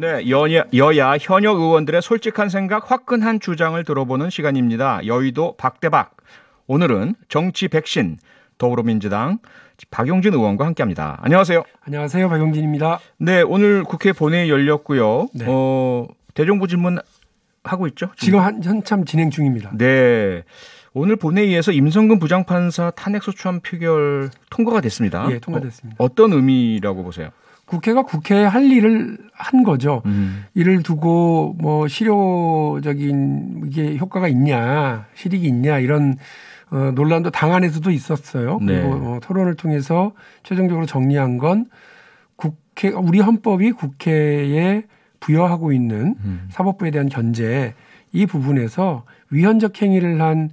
네, 여야 현역 의원들의 솔직한 생각, 화끈한 주장을 들어보는 시간입니다. 여의도 박대박. 오늘은 정치 백신 더불어민주당 박용진 의원과 함께합니다. 안녕하세요. 안녕하세요, 박용진입니다. 네, 오늘 국회 본회의 열렸고요. 네. 대정부 질문 하고 있죠? 지금 한참 진행 중입니다. 네. 오늘 본회의에서 임성근 부장판사 탄핵소추안 표결 통과가 됐습니다. 예, 통과됐습니다. 어떤 의미라고 보세요? 국회가 국회에 할 일을 한 거죠. 이를 두고 뭐 실효적인 이게 효과가 있냐, 실익이 있냐 이런 논란도 당 안에서도 있었어요. 네. 그리고 토론을 통해서 최종적으로 정리한 건 우리 헌법이 국회에 부여하고 있는 사법부에 대한 견제 이 부분에서 위헌적 행위를 한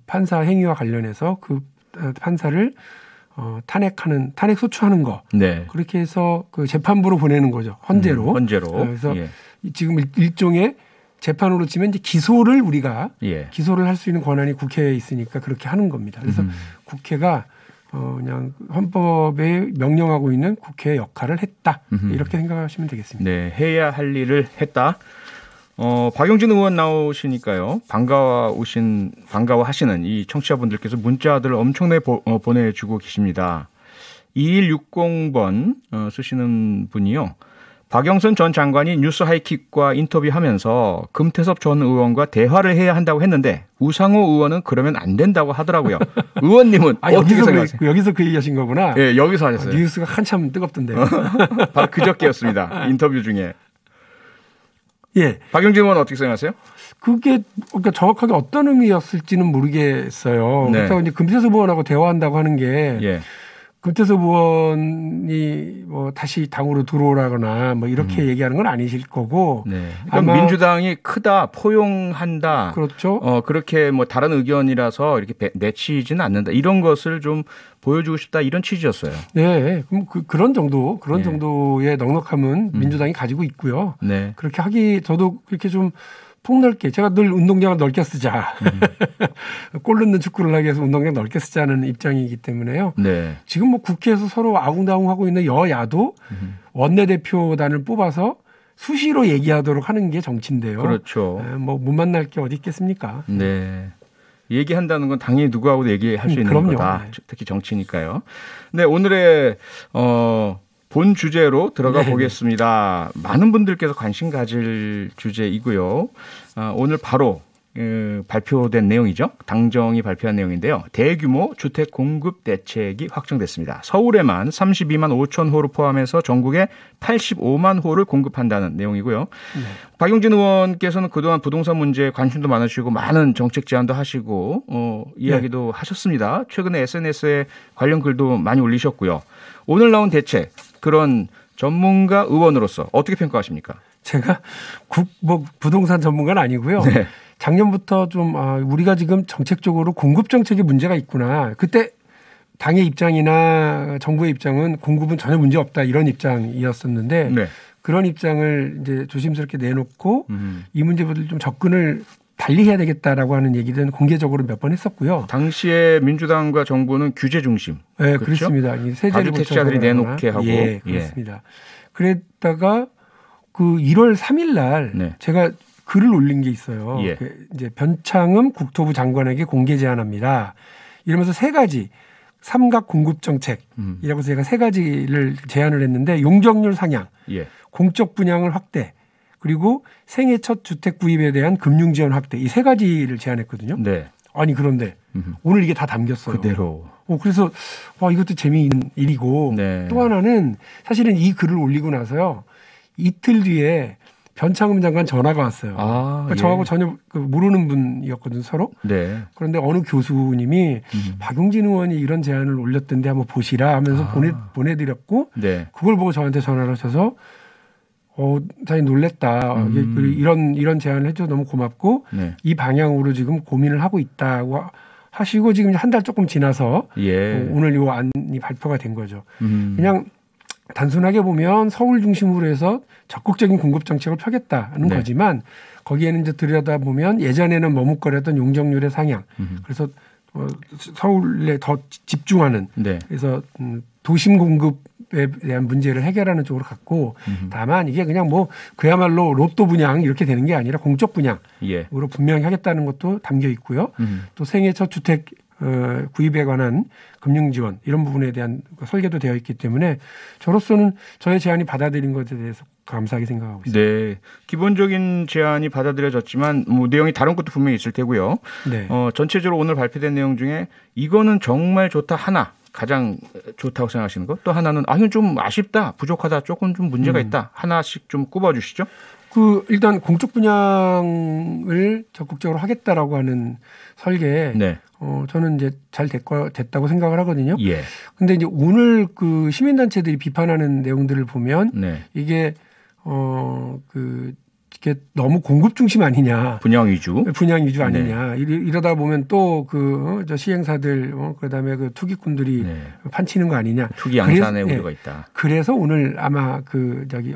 판사 행위와 관련해서 그 판사를 탄핵 소추하는 거. 네. 그렇게 해서 그 재판부로 보내는 거죠. 헌재로. 그래서 예. 지금 일종의 재판으로 치면 이제 기소를 우리가 예. 기소를 할 수 있는 권한이 국회에 있으니까 그렇게 하는 겁니다. 그래서 국회가 그냥 헌법에 명령하고 있는 국회의 역할을 했다. 이렇게 생각하시면 되겠습니다. 네, 해야 할 일을 했다. 박용진 의원 나오시니까요. 반가워하시는 이 청취자분들께서 문자들을 엄청나게 보내주고 계십니다. 2160번 쓰시는 분이요. 박영선 전 장관이 뉴스 하이킥과 인터뷰하면서 금태섭 전 의원과 대화를 해야 한다고 했는데 우상호 의원은 그러면 안 된다고 하더라고요. 의원님은 어떻게 생각하세요? 여기서 그 얘기하신 거구나. 네, 여기서 하셨어요. 뉴스가 한참 뜨겁던데요. 바로 그저께였습니다. 인터뷰 중에. 예. 박용진 의원은 어떻게 생각하세요? 그게 그러니까 정확하게 어떤 의미였을지는 모르겠어요. 네. 그래서 이제 금태섭 의원하고 대화한다고 하는 게 예. 금태섭 의원이 뭐 다시 당으로 들어오라거나 뭐 이렇게 얘기하는 건 아니실 거고. 네. 그러니까 민주당이 크다, 포용한다. 그렇죠. 그렇게 뭐 다른 의견이라서 이렇게 내치지는 않는다. 이런 것을 좀 보여주고 싶다. 이런 취지였어요. 네. 그럼 그런 정도의 넉넉함은 민주당이 가지고 있고요. 네. 그렇게 저도 그렇게 좀 폭넓게 제가 늘 운동장을 넓게 쓰자. 골 넣는 축구를 하기 위해서 운동장 넓게 쓰자는 입장이기 때문에요. 네. 지금 뭐 국회에서 서로 아웅다웅하고 있는 여야도 원내대표단을 뽑아서 수시로 얘기하도록 하는 게 정치인데요. 그렇죠. 뭐 못 만날 게 어디 있겠습니까? 네. 얘기한다는 건 당연히 누구하고도 얘기할 수 있는 그럼요. 거다. 네. 특히 정치니까요. 네, 오늘의 본 주제로 들어가 네. 보겠습니다. 많은 분들께서 관심 가질 주제이고요. 오늘 바로 발표된 내용이죠. 당정이 발표한 내용인데요. 대규모 주택 공급 대책이 확정됐습니다. 서울에만 32만 5천 호를 포함해서 전국에 85만 호를 공급한다는 내용이고요. 네. 박용진 의원께서는 그동안 부동산 문제에 관심도 많으시고 많은 정책 제안도 하시고 이야기도 하셨습니다. 최근에 SNS에 관련 글도 많이 올리셨고요. 오늘 나온 대책, 그런 전문가 의원으로서 어떻게 평가하십니까? 제가 부동산 전문가는 아니고요. 네. 작년부터 좀 우리가 지금 정책적으로 공급 정책에 문제가 있구나. 그때 당의 입장이나 정부의 입장은 공급은 전혀 문제 없다 이런 입장이었었는데 네. 그런 입장을 이제 조심스럽게 내놓고 이 문제보다 좀 접근을 달리 해야 되겠다라고 하는 얘기들은 공개적으로 몇 번 했었고요. 당시에 민주당과 정부는 규제 중심. 네, 그렇죠? 그렇습니다. 세제를 다주택자들이 내놓게 하고. 예, 그렇습니다. 그랬다가 그 1월 3일 날 네. 제가 글을 올린 게 있어요. 예. 이제 변창흠 국토부 장관에게 공개 제안합니다. 이러면서 세 가지 삼각 공급 정책이라고 제가 세 가지를 제안을 했는데 용적률 상향, 예. 공적 분양을 확대, 그리고 생애 첫 주택 구입에 대한 금융 지원 확대 이 세 가지를 제안했거든요. 네. 아니 그런데 오늘 이게 다 담겼어요. 그대로. 그래서 이것도 재미있는 일이고 네. 또 하나는 사실은 이 글을 올리고 나서요. 이틀 뒤에 변창흠 장관 전화가 왔어요. 그러니까 예. 저하고 전혀 모르는 분이었거든 서로. 네. 그런데 어느 교수님이 박용진 의원이 이런 제안을 올렸던데 한번 보시라 하면서 보내드렸고 네. 그걸 보고 저한테 전화를 하셔서 자기 놀랬다. 이런 제안을 해줘서 너무 고맙고 네. 이 방향으로 지금 고민을 하고 있다고 하시고 지금 한 달 조금 지나서 오늘 이 안이 발표가 된 거죠. 그냥 단순하게 보면 서울 중심으로 해서 적극적인 공급 정책을 펴겠다는 거지만 거기에는 이제 들여다보면 예전에는 머뭇거렸던 용적률의 상향. 그래서 서울에 더 집중하는. 그래서 도심 공급 공급에 대한 문제를 해결하는 쪽으로 갔고 다만 이게 그냥 뭐 그야말로 로또 분양 이렇게 되는 게 아니라 공적 분양으로 예. 분명히 하겠다는 것도 담겨 있고요. 또 생애 첫 주택 구입에 관한 금융 지원 이런 부분에 대한 설계도 되어 있기 때문에 저로서는 저의 제안이 받아들인 것에 대해서 감사하게 생각하고 있습니다. 네, 기본적인 제안이 받아들여졌지만 뭐 내용이 다른 것도 분명히 있을 테고요. 네. 전체적으로 오늘 발표된 내용 중에 이거는 정말 좋다 하나 가장 좋다고 생각하시는 것, 또 하나는 이건 좀 아쉽다, 부족하다, 조금 좀 문제가 있다 하나씩 좀 꼽아주시죠. 일단 공적 분양을 적극적으로 하겠다라고 하는 설계. 네. 저는 이제 잘 됐다고 생각을 하거든요. 예. 근데 이제 오늘 그 시민단체들이 비판하는 내용들을 보면 네. 이게 이게 너무 공급 중심 아니냐. 분양 위주 아니냐. 네. 이러다 보면 또 저 시행사들 그다음에 그 투기꾼들이 네. 판치는 거 아니냐. 투기 양산의 우려가 있다. 그래서 오늘 아마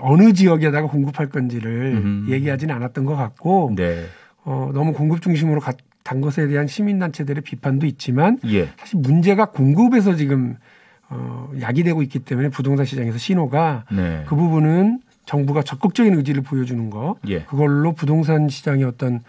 어느 지역에다가 공급할 건지를 얘기하지는 않았던 것 같고 네. 너무 공급 중심으로 간 것에 대한 시민단체들의 비판도 있지만 예. 사실 문제가 공급에서 지금 야기되고 있기 때문에 부동산 시장에서 신호가 네. 그 부분은 정부가 적극적인 의지를 보여주는 거 예. 그걸로 부동산 시장의 어떤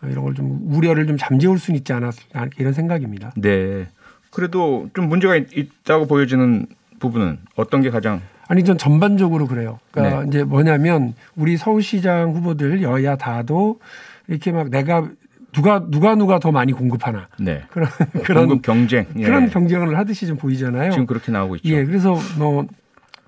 이런 걸 좀 우려를 좀 잠재울 수는 있지 않을까 이런 생각입니다. 네. 그래도 좀 문제가 있다고 보여지는 부분은 어떤 게 가장? 전 전반적으로 그래요. 그러니까 네. 이제 뭐냐면 우리 서울시장 후보들 여야 다도 이렇게 막 내가 누가 더 많이 공급하나 네. 그런 공급 경쟁 그런 경쟁을 하듯이 좀 보이잖아요. 지금 그렇게 나오고 있죠. 예, 그래서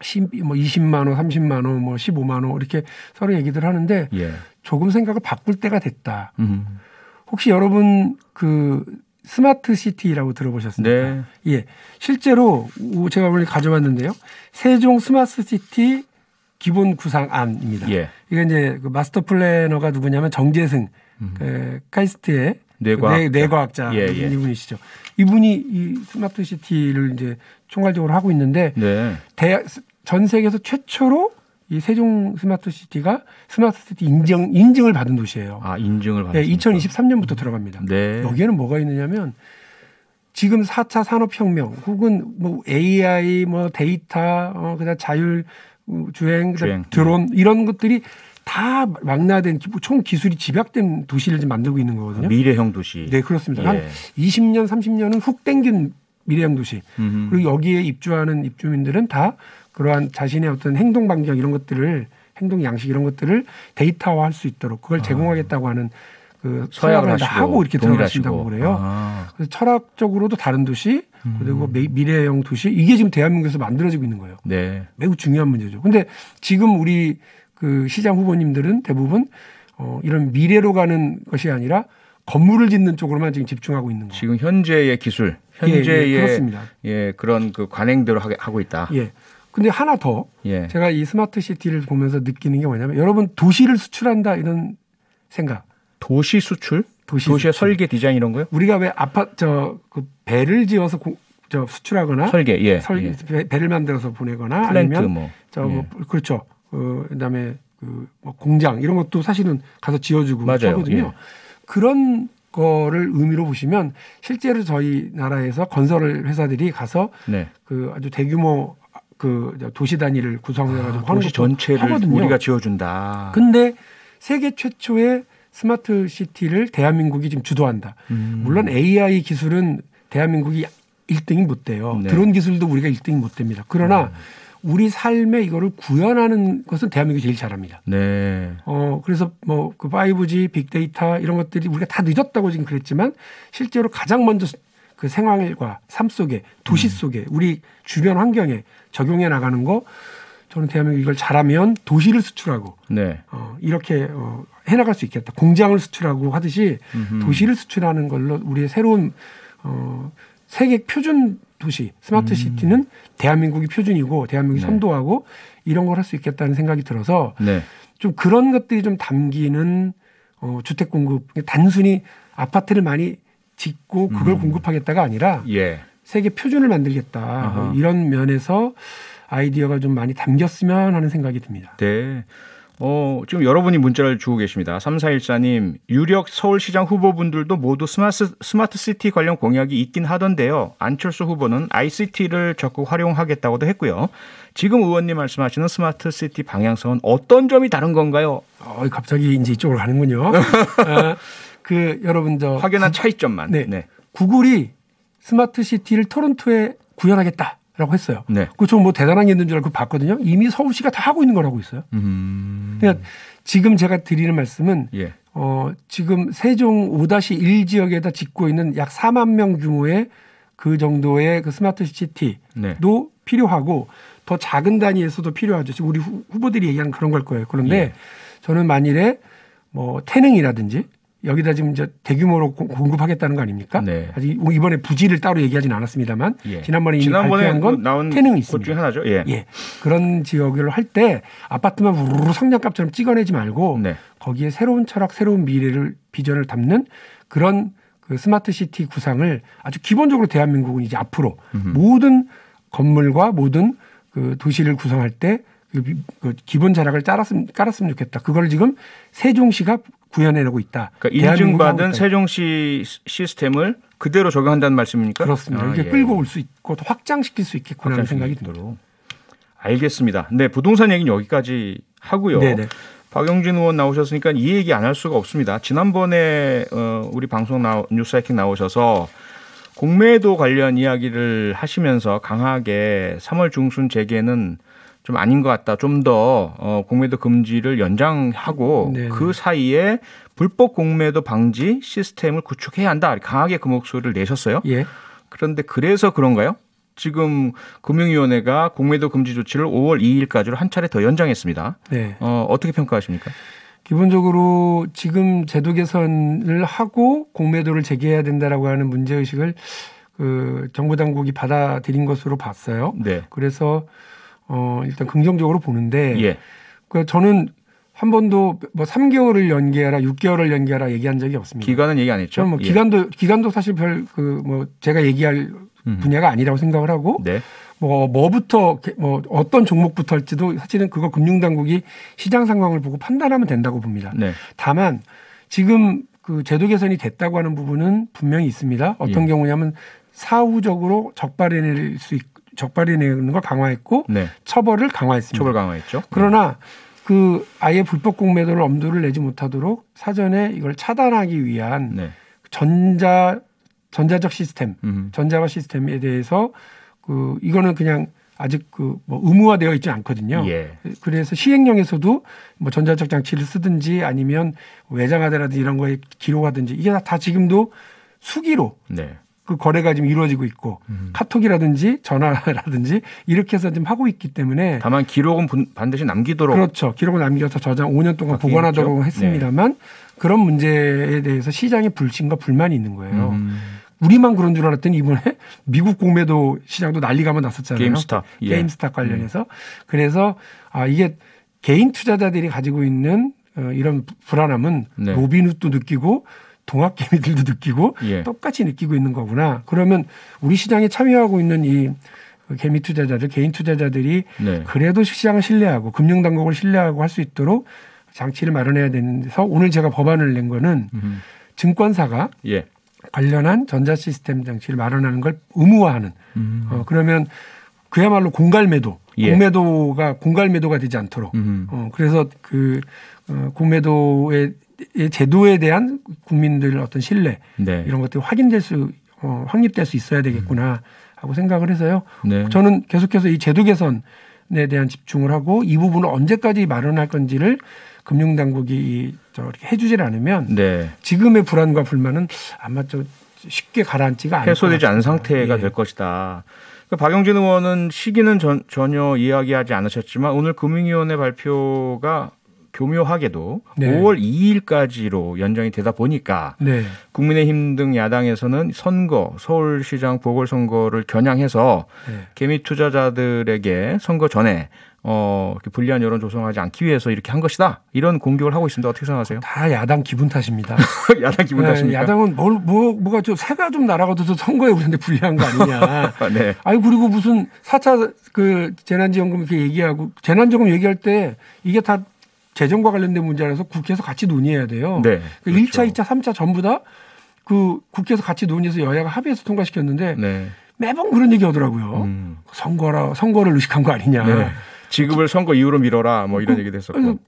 20만 원, 30만 원, 15만 원 이렇게 서로 얘기들 하는데 예. 조금 생각을 바꿀 때가 됐다. 혹시 여러분 스마트 시티라고 들어보셨습니까? 네. 예, 실제로 제가 오늘 가져왔는데요. 세종 스마트 시티 기본 구상안입니다. 예. 이게 이제 그 마스터 플래너가 누구냐면 정재승 카이스트의 뇌과학자 예. 이분이시죠. 이분이 이 스마트 시티를 이제 총괄적으로 하고 있는데 네. 전 세계에서 최초로 이 세종 스마트 시티가 스마트 시티 인증을 받은 도시예요. 인증을 받았습니다. 네, 2023년부터 들어갑니다. 네. 여기에는 뭐가 있느냐면 지금 4차 산업혁명 혹은 뭐 AI 데이터 그다음 자율주행 드론 이런 것들이 다 망라된 총 기술이 집약된 도시를 지금 만들고 있는 거거든요. 미래형 도시. 네, 그렇습니다. 예. 한 20년, 30년은 훅 땡긴 미래형 도시. 그리고 여기에 입주하는 입주민들은 다 그러한 자신의 어떤 행동 반경 이런 것들을 행동 양식 이런 것들을 데이터화할 수 있도록 그걸 제공하겠다고 하는 그 서약을 다 하고 이렇게 들어가신다고 그래요. 그래서 철학적으로도 다른 도시 그리고 미래형 도시 이게 지금 대한민국에서 만들어지고 있는 거예요. 네. 매우 중요한 문제죠. 그런데 지금 우리 그 시장 후보님들은 대부분 이런 미래로 가는 것이 아니라 건물을 짓는 쪽으로만 지금 집중하고 있는 거예요. 지금 현재의 기술, 현재의 그렇습니다. 그런 그 관행대로 하고 있다. 예. 근데 하나 더 제가 이 스마트 시티를 보면서 느끼는 게 뭐냐면 여러분 도시를 수출한다 이런 생각. 도시 수출? 도시의 설계 디자인 이런 거요? 우리가 왜 그 배를 지어서 수출하거나 설계, 배를 만들어서 보내거나 플랜트 아니면 그렇죠. 그다음에 뭐 공장 이런 것도 사실은 가서 지어주고 하거든요. 예. 그런 거를 의미로 보시면 실제로 저희 나라에서 건설 회사들이 가서 그 아주 대규모 그 도시 단위를 구성해가지고 도시 전체를 하거든요. 우리가 지어준다. 근데 세계 최초의 스마트 시티를 대한민국이 지금 주도한다. 물론 AI 기술은 대한민국이 1등이 못 돼요. 네. 드론 기술도 우리가 1등이 못 됩니다. 그러나 우리 삶에 이거를 구현하는 것은 대한민국이 제일 잘합니다. 네. 그래서 뭐 그 5G, 빅데이터 이런 것들이 우리가 다 늦었다고 지금 그랬지만 실제로 가장 먼저 그 생활과 삶 속에 도시 속에 우리 주변 환경에 적용해 나가는 거 저는 대한민국이 이걸 잘하면 도시를 수출하고 이렇게 해나갈 수 있겠다. 공장을 수출하고 하듯이 도시를 수출하는 걸로 우리의 새로운 세계 표준 도시 스마트 시티는 대한민국이 표준이고 대한민국이 선도하고 이런 걸 할 수 있겠다는 생각이 들어서 좀 그런 것들이 좀 담기는 주택 공급 단순히 아파트를 많이 짓고 그걸 공급하겠다가 아니라 세계 표준을 만들겠다. 이런 면에서 아이디어가 좀 많이 담겼으면 하는 생각이 듭니다. 네. 지금 여러분이 문자를 주고 계십니다. 3414님, 유력 서울시장 후보분들도 모두 스마트 시티 관련 공약이 있긴 하던데요. 안철수 후보는 ICT를 적극 활용하겠다고도 했고요. 지금 의원님 말씀하시는 스마트 시티 방향성은 어떤 점이 다른 건가요? 갑자기 이제 이쪽으로 가는군요. 여러분 확연한 차이점만. 네. 구글이 스마트 시티를 토론토에 구현하겠다라고 했어요. 네. 저 뭐 대단한 게 있는 줄 알고 봤거든요. 이미 서울시가 다 하고 있는 거라고 있어요. 그러니까 지금 제가 드리는 말씀은 지금 세종 5-1 지역에다 짓고 있는 약 4만 명 규모의 그 정도의 그 스마트 시티도 네. 필요하고 더 작은 단위에서도 필요하죠. 지금 우리 후보들이 얘기하는 그런 걸 거예요. 그런데 저는 만일에 뭐 태릉이라든지 여기다 지금 이제 대규모로 공급하겠다는 거 아닙니까? 네. 아직 이번에 부지를 따로 얘기하진 않았습니다만 지난번에 이미 발표한 건 나온 태릉이 곳 있습니다. 중에 하나죠. 예. 그런 지역을 할 때 아파트만 우르르 성냥갑처럼 찍어내지 말고 거기에 새로운 철학, 새로운 미래를 비전을 담는 그런 그 스마트 시티 구상을 아주 기본적으로 대한민국은 이제 앞으로 모든 건물과 모든 그 도시를 구성할 때 그 기본 자락을 깔았으면 좋겠다. 그걸 지금 세종시가 구현해내고 있다. 그러니까 인증받은 세종시 시스템을 그대로 적용한다는 말씀입니까? 그렇습니다. 이게 끌고 올 수 있고 더 확장시킬 수 있겠구나 하는 생각이 듭니다. 알겠습니다. 네, 부동산 얘기는 여기까지 하고요. 네네. 박용진 의원 나오셨으니까 이 얘기 안 할 수가 없습니다. 지난번에 우리 방송 뉴스 하이킹 나오셔서 공매도 관련 이야기를 하시면서 강하게 3월 중순 재개는 좀 아닌 것 같다. 좀 더 공매도 금지를 연장하고 그 사이에 불법 공매도 방지 시스템을 구축해야 한다. 강하게 그 목소리를 내셨어요. 예. 그런데 그래서 그런가요? 지금 금융위원회가 공매도 금지 조치를 5월 2일까지로 한 차례 더 연장했습니다. 네. 어떻게 평가하십니까? 기본적으로 지금 제도 개선을 하고 공매도를 재개해야 된다라고 하는 문제의식을 그 정부 당국이 받아들인 것으로 봤어요. 네. 그래서 일단 긍정적으로 보는데 그 저는 한 번도 뭐 3개월을 연기하라, 6개월을 연기하라 얘기한 적이 없습니다. 기간은 얘기 안 했죠. 뭐 기간도 사실 별 그 뭐 제가 얘기할 분야가 아니라고 생각을 하고 뭐부터 뭐 어떤 종목부터 할지도 사실은 그거 금융당국이 시장 상황을 보고 판단하면 된다고 봅니다. 다만 지금 그 제도 개선이 됐다고 하는 부분은 분명히 있습니다. 어떤 경우냐면 사후적으로 적발해내는 걸 강화했고 처벌을 강화했습니다. 처벌 강화했죠. 그러나 그 아예 불법 공매도를 엄두를 내지 못하도록 사전에 이걸 차단하기 위한 전자적 시스템, 전자화 시스템에 대해서 그 이거는 그냥 아직 그 뭐 의무화되어 있지 않거든요. 그래서 시행령에서도 뭐 전자적 장치를 쓰든지 아니면 외장하드라든지 이런 거에 기록하든지 이게 다 지금도 수기로 그 거래가 지금 이루어지고 있고 카톡이라든지 전화라든지 이렇게 해서 지금 하고 있기 때문에 다만 기록은 반드시 남기도록 그렇죠. 기록을 남겨서 저장 5년 동안 보관하도록 했습니다만 그런 문제에 대해서 시장의 불신과 불만이 있는 거예요. 우리만 그런 줄 알았더니 이번에 미국 공매도 시장도 난리가 한번 났었잖아요. 게임스탑 관련해서. 그래서 이게 개인 투자자들이 가지고 있는 이런 불안함은 로빈훗도 느끼고 동학개미들도 느끼고 똑같이 느끼고 있는 거구나. 그러면 우리 시장에 참여하고 있는 이 개미 투자자들, 개인 투자자들이 그래도 시장을 신뢰하고 금융당국을 신뢰하고 할 수 있도록 장치를 마련해야 되는데서 오늘 제가 법안을 낸 거는 증권사가 관련한 전자 시스템 장치를 마련하는 걸 의무화하는. 그러면 그야말로 공갈매도, 공갈매도가 되지 않도록. 그래서 그 공매도의 제도에 대한 국민들의 어떤 신뢰 이런 것들이 확립될 수 있어야 되겠구나 하고 생각을 해서요. 저는 계속해서 이 제도 개선에 대한 집중을 하고 이 부분을 언제까지 마련할 건지를 금융당국이 이렇게 해주질 않으면 지금의 불안과 불만은 아마 쉽게 가라앉지가 않을 해소되지 않은 상태가 될 것이다. 박용진 의원은 시기는 전혀 이야기하지 않으셨지만 오늘 금융위원회 발표가 교묘하게도 5월 2일까지로 연장이 되다 보니까 국민의힘 등 야당에서는 서울시장 보궐선거를 겨냥해서 개미 투자자들에게 선거 전에 불리한 여론 조성하지 않기 위해서 이렇게 한 것이다. 이런 공격을 하고 있습니다. 어떻게 생각하세요? 다 야당 기분 탓입니다. 야당 기분 탓입니까? 야당은 뭐가 좀 새가 좀 날아가도 선거에 우리한테 불리한 거 아니냐. 아니 그리고 무슨 4차 그 재난지원금 이렇게 얘기하고 재난지원금 얘기할 때 이게 다 재정과 관련된 문제라서 국회에서 같이 논의해야 돼요. 네, 그렇죠. 1차, 2차, 3차 전부 다 그 국회에서 같이 논의해서 여야가 합의해서 통과시켰는데 네. 매번 그런 얘기 하더라고요. 선거를 의식한 거 아니냐. 네. 지급을 선거 이후로 미뤄라 뭐 이런 얘기도 했었고.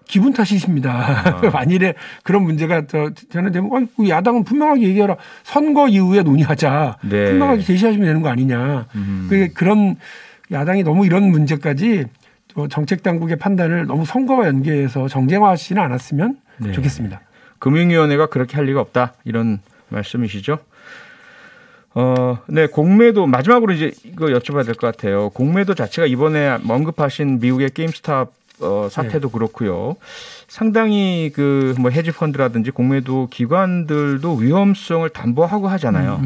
기분 탓이십니다. 만일에 그런 문제가 저는 되면 야당은 분명하게 얘기하라. 선거 이후에 논의하자. 네. 분명하게 제시하시면 되는 거 아니냐. 그런 야당이 너무 이런 문제까지 정책 당국의 판단을 너무 선거와 연계해서 정쟁화하시지는 않았으면 네. 좋겠습니다. 금융위원회가 그렇게 할 리가 없다 이런 말씀이시죠? 네, 공매도 마지막으로 이제 이거 여쭤봐야 될 것 같아요. 공매도 자체가 이번에 언급하신 미국의 게임스탑 사태도 네. 그렇고요. 상당히 그 뭐 헤지 펀드라든지 공매도 기관들도 위험성을 담보하고 하잖아요.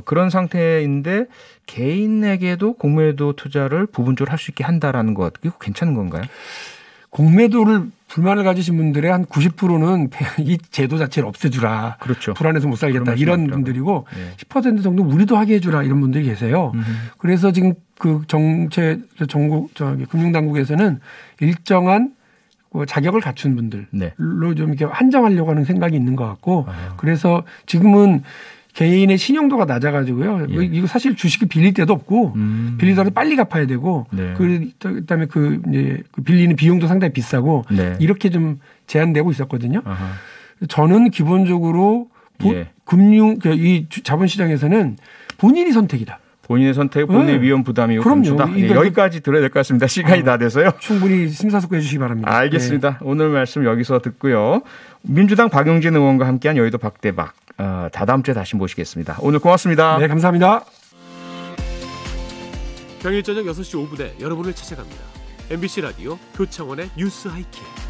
그런 상태인데 개인에게도 공매도 투자를 부분적으로 할 수 있게 한다라는 것, 이거 괜찮은 건가요? 공매도를 불만을 가지신 분들의 한 90%는 이 제도 자체를 없애주라. 그렇죠. 불안해서 못 살겠다. 이런 분들이고 네. 10% 정도 우리도 하게 해주라. 이런 분들이 계세요. 그래서 지금 그 금융당국에서는 일정한 자격을 갖춘 분들로 네. 좀 이렇게 한정하려고 하는 생각이 있는 것 같고 그래서 지금은 개인의 신용도가 낮아가지고요. 예. 이거 사실 주식을 빌릴 데도 없고 빌리더라도 빨리 갚아야 되고 네. 그다음에 그 빌리는 비용도 상당히 비싸고 네. 이렇게 좀 제한되고 있었거든요. 아하. 저는 기본적으로 예. 이 자본시장에서는 본인이 선택이다. 본인의 선택, 본인의 위험 부담이고 그럼요. 예, 여기까지 들어야 될 것 같습니다. 시간이 다 돼서요. 충분히 심사숙고해 주시기 바랍니다. 알겠습니다. 네. 오늘 말씀 여기서 듣고요. 민주당 박용진 의원과 함께한 여의도 박대박 다다음 주에 다시 모시겠습니다. 오늘 고맙습니다. 네, 감사합니다. 평일 저녁 6시 5분에 여러분을 찾아갑니다. MBC 라디오 표창원의 뉴스 하이킥.